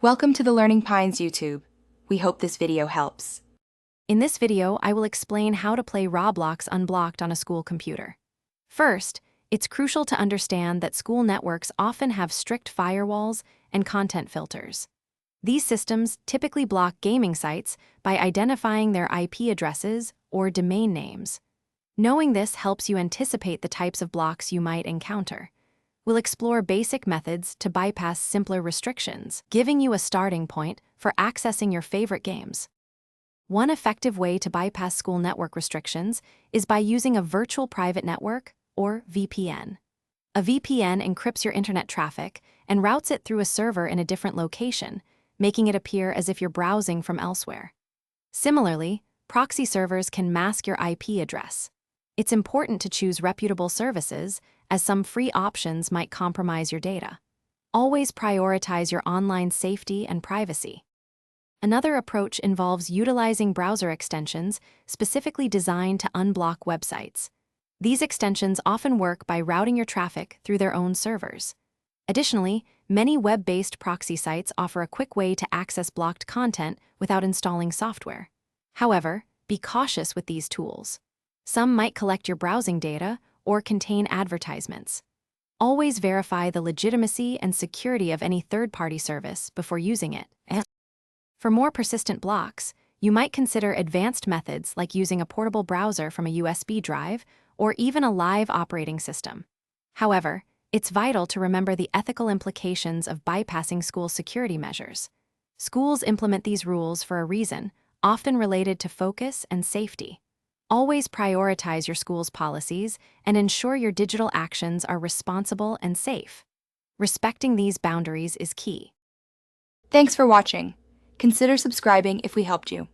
Welcome to the Learning Pines YouTube. We hope this video helps. In this video, I will explain how to play Roblox Unblocked on a school computer. First, it's crucial to understand that school networks often have strict firewalls and content filters. These systems typically block gaming sites by identifying their IP addresses or domain names. Knowing this helps you anticipate the types of blocks you might encounter. We'll explore basic methods to bypass simpler restrictions, giving you a starting point for accessing your favorite games. One effective way to bypass school network restrictions is by using a virtual private network, or VPN. A VPN encrypts your internet traffic and routes it through a server in a different location, making it appear as if you're browsing from elsewhere. Similarly, proxy servers can mask your IP address. It's important to choose reputable services, as some free options might compromise your data. Always prioritize your online safety and privacy. Another approach involves utilizing browser extensions specifically designed to unblock websites. These extensions often work by routing your traffic through their own servers. Additionally, many web-based proxy sites offer a quick way to access blocked content without installing software. However, be cautious with these tools. Some might collect your browsing data or contain advertisements. Always verify the legitimacy and security of any third-party service before using it. For more persistent blocks, you might consider advanced methods like using a portable browser from a USB drive or even a live operating system. However, it's vital to remember the ethical implications of bypassing school security measures. Schools implement these rules for a reason, often related to focus and safety. Always prioritize your school's policies and ensure your digital actions are responsible and safe. Respecting these boundaries is key. Thanks for watching. Consider subscribing if we helped you.